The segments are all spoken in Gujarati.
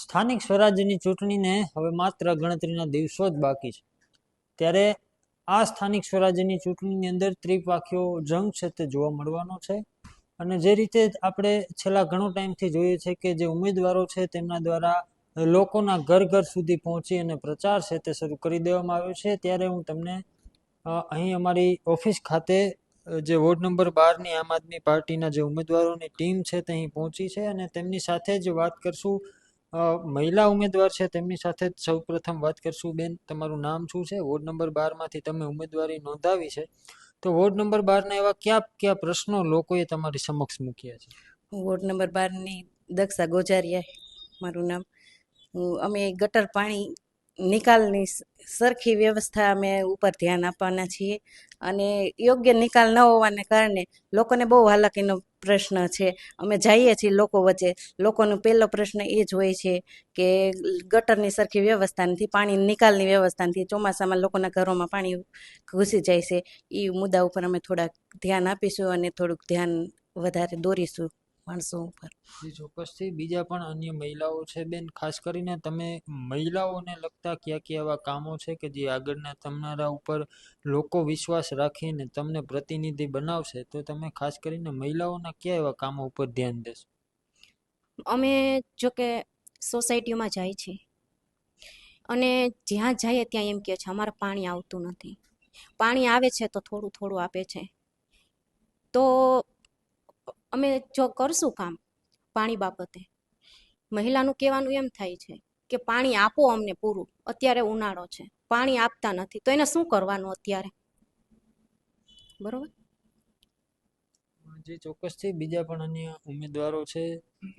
સ્થાનિક સ્વરાજ્યની ચૂંટણીને હવે માત્ર ગણતરીના દિવસો જ બાકી છે, ત્યારે આ સ્થાનિક સ્વરાજ્યની ચૂંટણીની અંદર ત્રિપાખીઓ જંગ છે તે જોવા મળવાનો છે. અને જે રીતે આપણે છેલ્લા ઘણો ટાઈમથી જોઈએ છે કે જે ઉમેદવારો છે તેમના દ્વારા લોકોના ઘર ઘર સુધી પહોંચી અને પ્રચાર છે તે શરૂ કરી દેવામાં આવ્યો છે. ત્યારે હું તમને અહીં અમારી ઓફિસ ખાતે જે વોર્ડ નંબર 12ની આમ આદમી પાર્ટીના જે ઉમેદવારોની ટીમ છે તે અહીં પહોંચી છે અને તેમની સાથે જ વાત કરશું. મહિલા ઉમેદવાર છે તેમની સાથે સૌ પ્રથમ વાત કરશું. બેન, તમારું નામ શું છે? વોર્ડ નંબર 12માંથી તમે ઉમેદવારી નોંધાવી છે, તો વોર્ડ નંબર 12ના એવા કયા પ્રશ્નો લોકોએ તમારી સમક્ષ મૂક્યા છે? વોર્ડ નંબર 12ની દક્ષા ગોજારિયા મારું નામ. અમે ગટર પાણી નિકાલની સરખી વ્યવસ્થા અમે ઉપર ધ્યાન આપવાના છીએ અને યોગ્ય નિકાલ ન હોવાને કારણે લોકોને બહુ હાલાકીનો પ્રશ્ન છે. અમે જઈએ છીએ લોકો વચ્ચે, લોકોનો પહેલો પ્રશ્ન એ જ હોય છે કે ગટરની સરખી વ્યવસ્થા નથી, પાણી નિકાલની વ્યવસ્થા નથી, ચોમાસામાં લોકોના ઘરોમાં પાણી ઘૂસી જાય છે. એ મુદ્દા ઉપર અમે થોડાક ધ્યાન આપીશું અને થોડુંક ધ્યાન વધારે દોરીશું માણસો ઉપર. ચોક્કસથી બીજા પણ અન્ય મહિલાઓ છે. બેન, ખાસ કરીને તમે મહિલાઓને લગતા કયા એવા કામો છે કે જે આગળના તમારા ઉપર લોકો વિશ્વાસ રાખીને તમને પ્રતિનિધિ બનાવશે, તો તમે ખાસ કરીને મહિલાઓના કયા એવા કામો ઉપર ધ્યાન દેશો? અમે જો કે સોસાયટીઓમાં જાય છે અને જ્યાં જઈએ ત્યાં એમ કહે છે અમારે પાણી આવતું નથી, પાણી આવે છે તો થોડું થોડું આપે છે. તો અમે જો કરશું કામ પાણી બાબતે, મહિલાનું કહેવાનું એમ થાય છે કે પાણી આપો અમને પૂરું, અત્યારે ઉનાળો છે, પાણી આપતા નથી, તો એને શું કરવાનું અત્યારે? બરોબર. જે ચોક્કસથી બીજા પણ અન્ય ઉમેદવારો છે.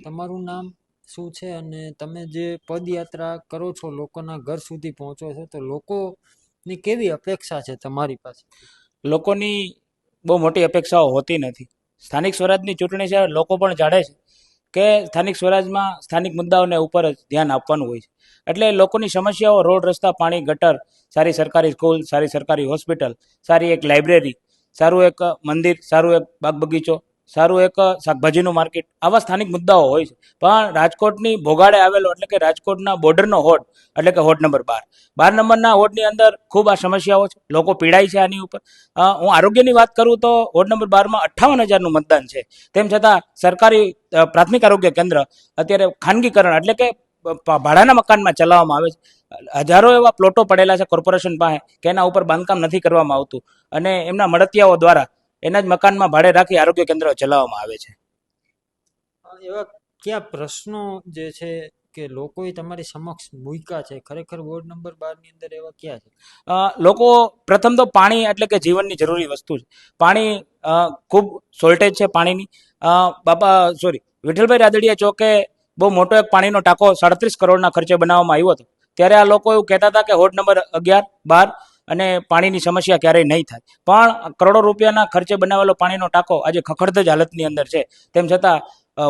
તમારું નામ શું છે અને તમે જે પદયાત્રા કરો છો, લોકોના ઘર સુધી પહોંચો છો, તો લોકોની કેવી અપેક્ષા છે તમારી પાસે? લોકોની બહુ મોટી અપેક્ષાઓ હોતી નથી. સ્થાનિક સ્વરાજની ચૂંટણી છે, લોકો પણ જાણે છે કે સ્થાનિક સ્વરાજમાં સ્થાનિક મુદ્દાઓને ઉપર જ ધ્યાન આપવાનું હોય છે. એટલે લોકોની સમસ્યાઓ રોડ, રસ્તા, પાણી, ગટર, સારી સરકારી સ્કૂલ, સારી સરકારી હોસ્પિટલ, સારી એક લાઇબ્રેરી, સારું એક મંદિર, સારું એક બાગ બગીચો, સારું એક શાકભાજીનું માર્કેટ, આવા સ્થાનિક મુદ્દાઓ હોય છે. પણ રાજકોટની ભોગાડે આવેલો એટલે કે રાજકોટના બોર્ડરનો વોર્ડ એટલે કે વોર્ડ નંબર 12 નંબરના વોર્ડની અંદર ખૂબ આ સમસ્યાઓ છે, લોકો પીડાય છે આની ઉપર. હું આરોગ્યની વાત કરું તો વોર્ડ નંબર 12માં 58,000નું મતદાન છે, તેમ છતાં સરકારી પ્રાથમિક આરોગ્ય કેન્દ્ર અત્યારે ખાનગીકરણ એટલે કે ભાડાના મકાનમાં ચલાવવામાં આવે છે. હજારો એવા પ્લોટો પડેલા છે કોર્પોરેશન પાસે કે એના ઉપર બાંધકામ નથી કરવામાં આવતું અને એમના મળતિયાઓ દ્વારા એના જ મકાનમાં ભાડે રાખી આરોગ્ય કેન્દ્ર ચલાવવામાં આવે છે. એવા કયા પ્રશ્નો જે છે કે લોકોએ તમારી સમક્ષ મૂક્યા છે ખરેખર વોર્ડ નંબર 12ની અંદર, એવા ક્યાં છે? લોકો પ્રથમ તો પાણી એટલે કે જીવનની જરૂરી વસ્તુ છે. પાણી ખૂબ શોર્ટેજ છે પાણીની. વિઠ્ઠલભાઈ રાદડિયા ચોકે બહુ મોટો એક પાણીનો ટાંકો 37 કરોડના ખર્ચે બનાવવામાં આવ્યો હતો. ત્યારે આ લોકો એવું કહેતા હતા કે વોર્ડ નંબર 11, 12 અને પાણીની સમસ્યા ક્યારેય નહીં થાય. પણ કરોડો રૂપિયાના ખર્ચે બનાવેલો પાણીનો ટાંકો આજે ખખડધજ હાલતની અંદર છે. તેમ છતાં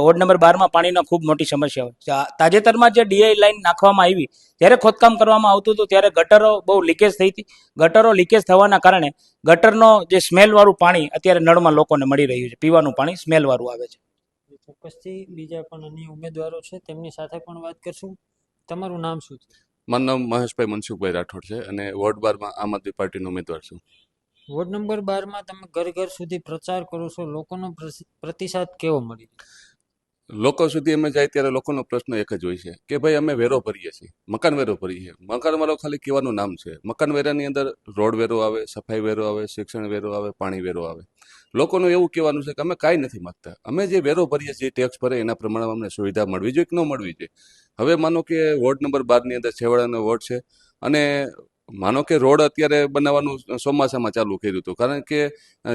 વોર્ડ નંબર 12માં પાણીનો ખૂબ મોટી સમસ્યા હોય. તાજેતરમાં જે ડીઆઈ લાઈન નાખવામાં આવી, જ્યારે ખોદકામ કરવામાં આવતું હતું ત્યારે ગટરો બહુ લીકેજ થઈ હતી. ગટરો લીકેજ થવાના કારણે ગટરનો જે સ્મેલવાળું પાણી અત્યારે નળમાં લોકોને મળી રહ્યું છે. પીવાનું પાણી સ્મેલવાળું આવે છે. ચોક્કસથી બીજા પણ અન્ય ઉમેદવારો છે, તેમની સાથે પણ વાત કરશું. તમારું નામ શું છે? મારું નામ મહેશભાઈ મનસુખભાઈ રાઠોડ છે અને વોર્ડ 12માં આમ આદમી પાર્ટીનો ઉમેદવાર છું. વોર્ડ નંબર 12માં તમે ઘર ઘર સુધી પ્રચાર કરો છો, લોકોનો પ્રતિસાદ કેવો મળી? લોકો સુધી અમે જાય ત્યારે લોકોનો પ્રશ્ન એક જ હોય છે કે ભાઈ અમે વેરો ભરીએ છીએ, મકાન વેરો ભરીએ છીએ. મકાન વેરો ખાલી કહેવાનું નામ છે. મકાન વેરાની અંદર રોડ વેરો આવે, સફાઈ વેરો આવે, શિક્ષણ વેરો આવે, પાણી વેરો આવે. લોકોનું એવું કહેવાનું છે કે અમે કાંઈ નથી માગતા, અમે જે વેરો ભરીએ છીએ, ટેક્સ ભરે, એના પ્રમાણે અમને સુવિધા મળવી જોઈએ કે ન મળવી જોઈએ. હવે માનો કે વોર્ડ નંબર 12ની અંદર છેવાડાનો વોર્ડ છે અને માનો કે રોડ અત્યારે બનાવવાનું ચોમાસામાં ચાલુ કર્યું હતું, કારણ કે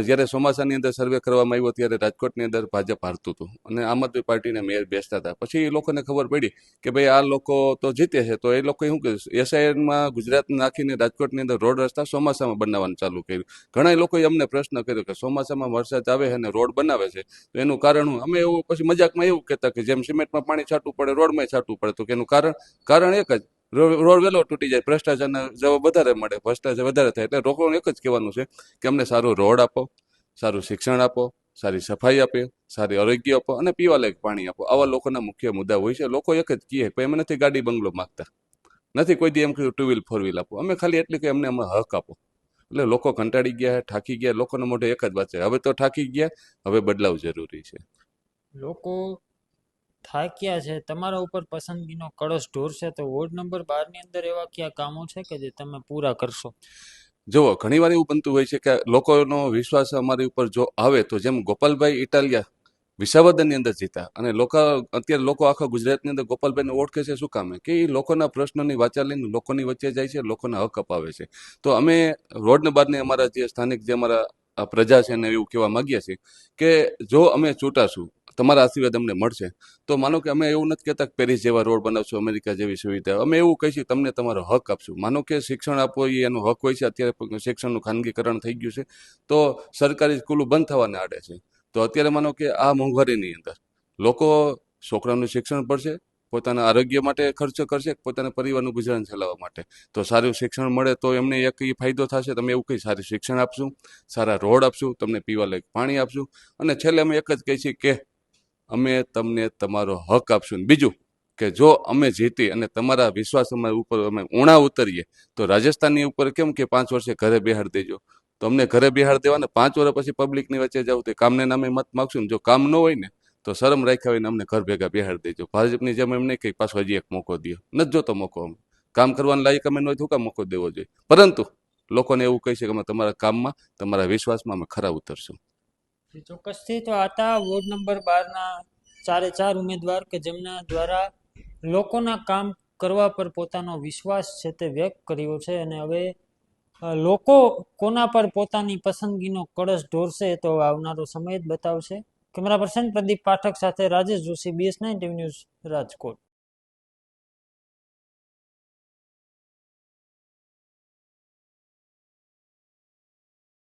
જ્યારે ચોમાસાની અંદર સર્વે કરવામાં આવ્યો ત્યારે રાજકોટની અંદર ભાજપ હારતું હતું અને આમ આદમી પાર્ટીના મેયર બેસતા હતા. પછી એ લોકોને ખબર પડી કે ભાઈ આ લોકો તો જીતે છે, તો એ લોકોએ શું કર્યું, એસઆઈઆરમાં ગુજરાત નાખીને રાજકોટની અંદર રોડ રસ્તા ચોમાસામાં બનાવવાનું ચાલુ કર્યું. ઘણા લોકોએ અમને પ્રશ્ન કર્યો કે ચોમાસામાં વરસાદ આવે છે અને રોડ બનાવે છે તો એનું કારણ શું? અમે એવું પછી મજાકમાં એવું કહેતા કે જેમ સિમેન્ટમાં પાણી છાંટવું પડે, રોડમાં છાંટવું પડે, તો કે એનું કારણ એક જ, રોડ વહેલો તૂટી જાય, ભ્રષ્ટાચારના જવાબ વધારે મળે, ભ્રષ્ટાચાર વધારે થાય. એટલે લોકોને એક જ કહેવાનું છે કે અમને સારો રોડ આપો, સારું શિક્ષણ આપો, સારી સફાઈ આપે, સારી આરોગ્ય આપો અને પીવાલાયક પાણી આપો. આવા લોકોના મુખ્ય મુદ્દા હોય છે. લોકો એક જ કહે કે અમે નથી ગાડી બંગલો માંગતા, નથી કોઈ દી એમ કહ્યું 2 વ્હીલ 4 વ્હીલ આપો, અમે ખાલી એટલી કે અમને હક આપો. એટલે લોકો કંટાળી ગયા છે, થાકી ગયા. લોકોના મોઢે એક જ વાત છે, હવે તો થાકી ગયા, હવે બદલાવ જરૂરી છે. લોકો થાક્યા છે, તમારા ઉપર પસંદગીનો કળશ ઢોરશે, તો વોર્ડ નંબર 12 ની અંદર એવા કયા કામો છે કે જે તમે પૂરા કરશો? જુઓ, ઘણીવાર એવું બનતું હોય છે કે લોકોનો વિશ્વાસ અમારી ઉપર જો આવે તો જેમ ગોપાલભાઈ ઇટાલિયા વિસાવદરની અંદર જીતા, અને અત્યારે લોકો આખા ગુજરાતની અંદર ગોપાલભાઈને ઓળખે છે શું કામે કે એ લોકોના પ્રશ્નોની વાચા લઈને લોકોની વચ્ચે જાય છે, લોકોના હક અપાવે છે. તો અમે રોડ બારને અમારા જે સ્થાનિક જે અમારા પ્રજા છે એને એવું કહેવા માંગીએ છીએ કે જો અમે ચૂંટાશું, તમારા આશીર્વાદ અમને મળશે, તો માનો કે અમે એવું નથી કહેતા કે પેરિસ જેવા રોડ બનાવશું, અમેરિકા જેવી સુવિધા, અમે એવું કહીશું તમને તમારો હક આપશું. માનો કે શિક્ષણ આપવો એ એનો હક હોય છે. અત્યારે શિક્ષણનું ખાનગીકરણ થઈ ગયું છે, તો સરકારી સ્કૂલો બંધ થવાને આડે છે. તો અત્યારે માનો કે આ મોંઘવારીની અંદર લોકો છોકરાનું શિક્ષણ પડશે, પોતાના આરોગ્ય માટે ખર્ચો કરશે, પોતાના પરિવારનું ગુજરાન ચલાવવા માટે. તો સારું શિક્ષણ મળે તો એમને એક એ ફાયદો થશે. તમે એવું કંઈ સારું શિક્ષણ આપશું, સારા રોડ આપશું, તમને પીવાલાયક પાણી આપશું, અને છેલ્લે અમે એક જ કહીએ છીએ કે અમે તમને તમારો હક આપશું. બીજું કે જો અમે જીતી અને તમારા વિશ્વાસ અમારા ઉપર અમે ઊણા ઉતરીએ તો રાજસ્થાનની ઉપર કેમ કે 5 વર્ષે ઘરે બેહાડી દેજો, તો અમને ઘરે બેહાડી દેવાને 5 વર્ષ પછી પબ્લિકની વચ્ચે જાવ તો કામને નામે મત માગશું ને જો કામ ન હોય ને તો શરમ રાખ્યા હોય ને અમને ઘર ભેગા બેહાડી દેજો. ભાજપની જેમ એમ નહીં કે પાછો હજી એક મોકો દો, નથી જોતો મોકો. અમે કામ કરવાનું લાયક અમે ન હોય તો કામ મોકો દેવો જોઈએ, પરંતુ લોકોને એવું કહી છે કે અમે તમારા કામમાં, તમારા વિશ્વાસમાં અમે ખરા ઉતરશું. ચોક્કસથી તો આ હતા વોર્ડ નંબર 12 ના 4 ઉમેદવાર કે જેમના દ્વારા લોકોના કામ કરવા પર પોતાનો વિશ્વાસ છે તે વ્યક્ત કર્યો છે. અને હવે લોકો કોના પર પોતાની પસંદગીનો કળશ ઢોરશે તો આવનારો સમય જ બતાવશે. કેમેરા પર્સન પ્રદીપ પાઠક સાથે Rajesh Joshi, BS9 TV news, Rajkot.